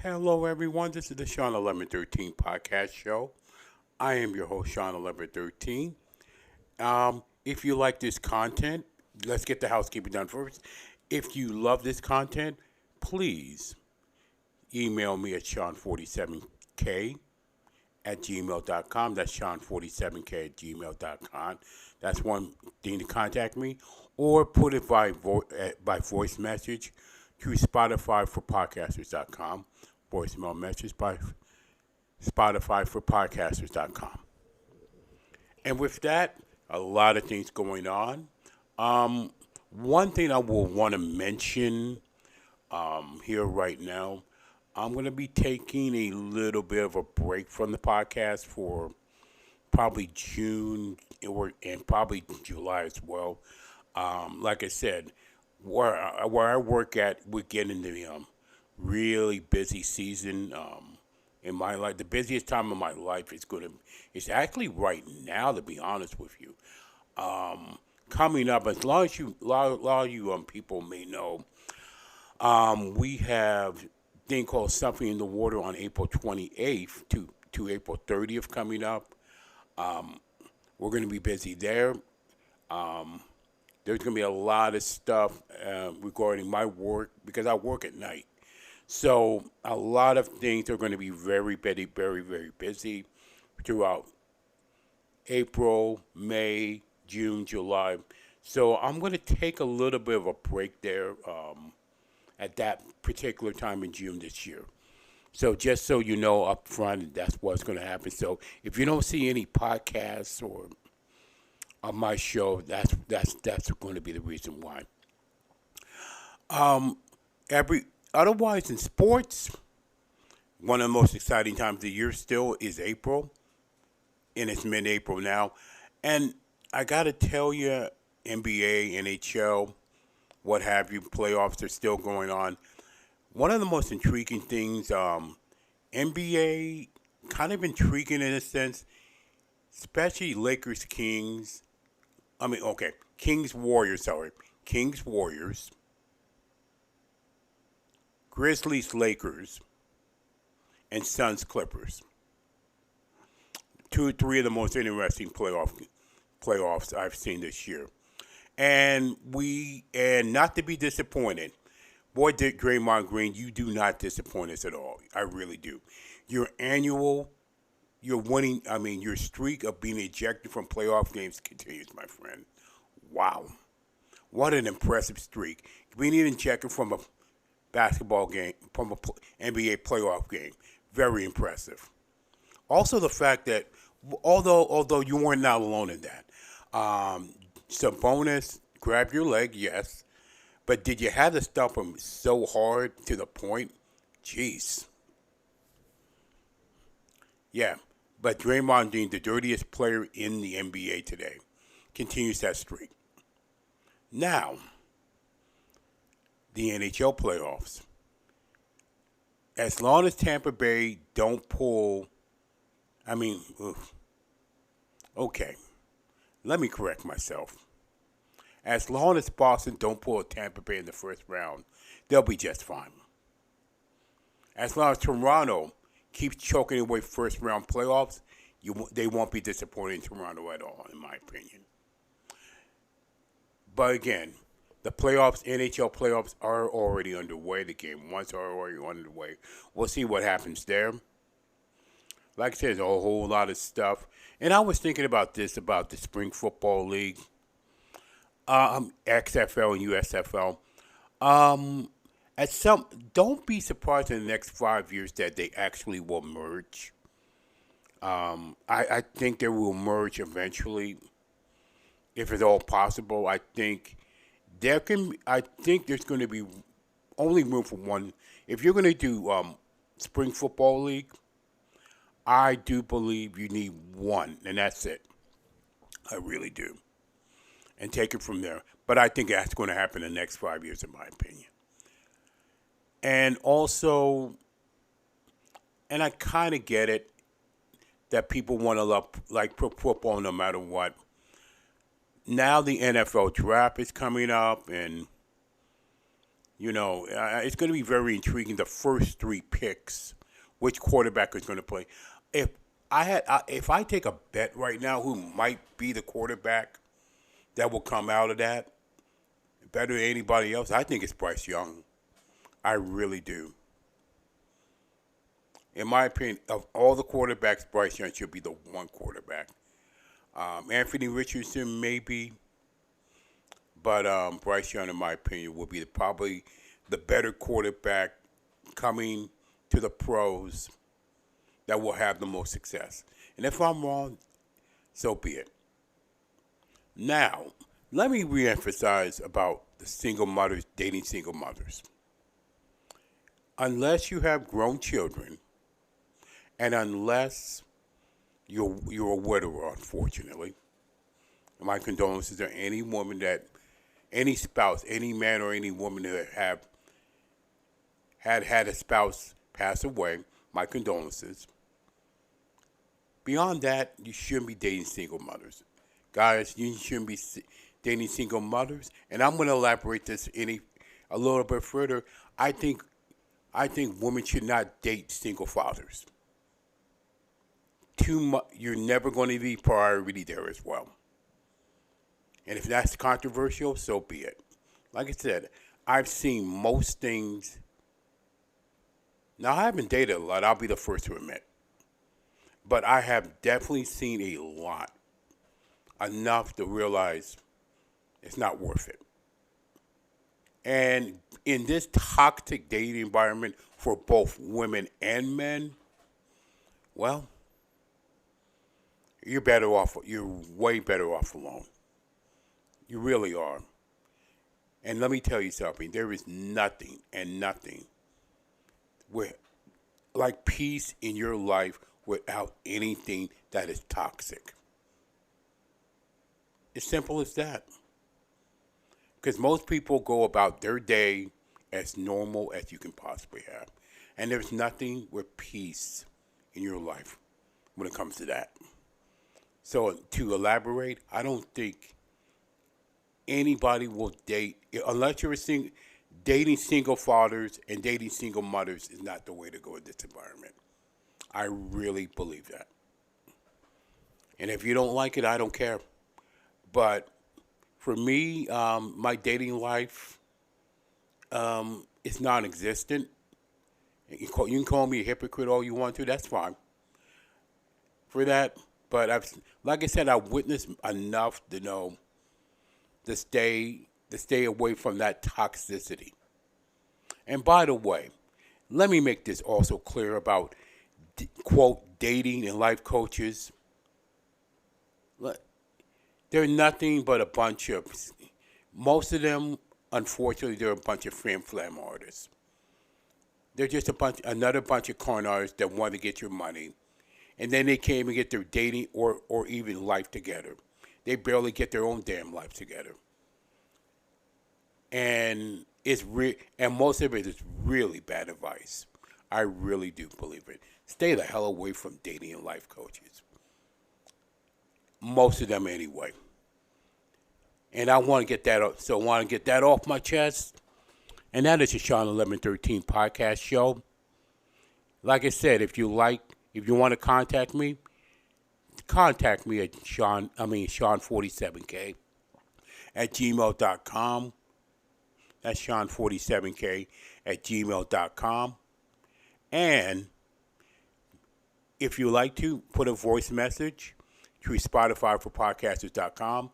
Hello, everyone. This is the Shawn1113 podcast show. I am your host, Shawn1113. If you like this content, let's get the housekeeping done first. If you love this content, please email me at Shawn47k at gmail.com. That's Shawn47k at gmail.com. That's one thing to contact me. Or put it by voice message to Spotify for podcasters.com. Voicemail message by Spotify for podcasters.com. And with that, a lot of things going on. One thing I will want to mention here right now, I'm going to be taking a little bit of a break from the podcast for probably June and probably July as well. Like I said, where I work at, we're getting the really busy season in my life. The busiest time of my life it's actually right now, to be honest with you. Coming up, as long as a lot of you people may know, we have a thing called Something in the Water on April 28th to April 30th coming up. We're going to be busy there. There's going to be a lot of stuff regarding my work because I work at night. So a lot of things are going to be very, very, very, very busy throughout April, May, June, July. So I'm going to take a little bit of a break there at that particular time in June this year. So just so you know up front, that's what's going to happen. So if you don't see any podcasts or on my show, that's going to be the reason why. Otherwise, in sports, one of the most exciting times of the year still is April, and it's mid-April now. And I got to tell you, NBA, NHL, what have you, playoffs are still going on. One of the most intriguing things, NBA, kind of intriguing in a sense, especially Lakers, Kings. Kings, Warriors, Grizzlies, Lakers, and Suns, Clippers. 2 or 3 of the most interesting playoffs I've seen this year. And not to be disappointed, boy, Draymond Green, you do not disappoint us at all. I really do. Your streak of being ejected from playoff games continues, my friend. Wow. What an impressive streak. Being ejected from a basketball game, from an NBA playoff game. Very impressive. Also the fact that, although you weren't not alone in that, Sabonis grabbed your leg, yes, but did you have to stop him so hard to the point? Jeez. Yeah, but Draymond Green, the dirtiest player in the NBA today, continues that streak. Now, the NHL playoffs. As long as Tampa Bay don't pull, okay, let me correct myself. As long as Boston don't pull a Tampa Bay in the first round, they'll be just fine. As long as Toronto keeps choking away first round playoffs, they won't be disappointed in Toronto at all, in my opinion. But again, the playoffs, NHL playoffs, are already underway. The game ones are already underway. We'll see what happens there. Like I said, there's a whole lot of stuff. And I was thinking about the Spring Football League, XFL and USFL. Don't be surprised in the next 5 years that they actually will merge. I think they will merge eventually, if it's all possible. I think there's going to be only room for one. If you're going to do Spring Football League, I do believe you need one, and that's it. I really do. And take it from there. But I think that's going to happen in the next 5 years, in my opinion. And also, and I kind of get it, that people want to love, like football no matter what. Now the NFL draft is coming up, and it's going to be very intriguing. The first three picks, which quarterback is going to play. If I take a bet right now, who might be the quarterback that will come out of that better than anybody else, I think it's Bryce Young. I really do. In my opinion, of all the quarterbacks, Bryce Young should be the one quarterback. Anthony Richardson maybe, but Bryce Young, in my opinion, will be probably the better quarterback coming to the pros that will have the most success. And if I'm wrong, so be it. Now, let me reemphasize about the single mothers, dating single mothers. Unless you have grown children, and unless you're a widower, unfortunately, my condolences to any woman any spouse, any man or any woman that had a spouse pass away, my condolences. Beyond that, you shouldn't be dating single mothers. Guys, you shouldn't be dating single mothers. And I'm going to elaborate this a little bit further. I think women should not date single fathers. You're never going to be priority there as well. And if that's controversial, so be it. Like I said, I've seen most things. Now, I haven't dated a lot. I'll be the first to admit. But I have definitely seen a lot. Enough to realize it's not worth it. And in this toxic dating environment for both women and men, well, you're better off. You're way better off alone. You really are. And let me tell you something. There is nothing like peace in your life without anything that is toxic. As simple as that. Because most people go about their day as normal as you can possibly have. And there's nothing with peace in your life when it comes to that. So to elaborate, I don't think anybody will date, unless you're dating single fathers and dating single mothers is not the way to go in this environment. I really believe that. And if you don't like it, I don't care. But for me, my dating life is non-existent. You can call me a hypocrite all you want to. That's fine. For that, but like I said, I've witnessed enough to know to stay away from that toxicity. And by the way, let me make this also clear about quote dating and life coaches. They're nothing but a bunch of, most of them, unfortunately, they're a bunch of flim-flam artists. They're just another bunch of con artists that want to get your money. And then they can't even get their dating or even life together. They barely get their own damn life together. And and most of it is really bad advice. I really do believe it. Stay the hell away from dating and life coaches. Most of them anyway. And I want to get that up. So I want to get that off my chest. And that is the Shawn1113 podcast show. Like I said, if you want to contact me at Shawn47K at gmail.com. That's Shawn47K at gmail.com. And if you like to, put a voice message through Spotify for podcasters.com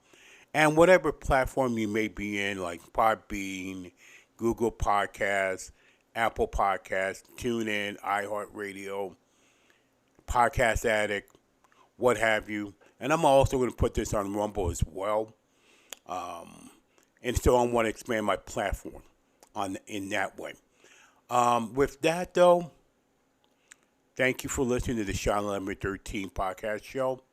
and whatever platform you may be in, like Podbean, Google Podcasts, Apple Podcasts, TuneIn, iHeartRadio, Podcast Addict, what have you. And I'm also going to put this on Rumble as well. And so I want to expand my platform in that way. With that, though, thank you for listening to the Shawn1113 podcast show.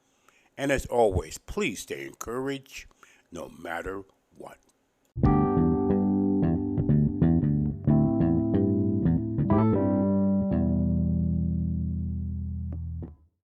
And as always, please stay encouraged no matter what.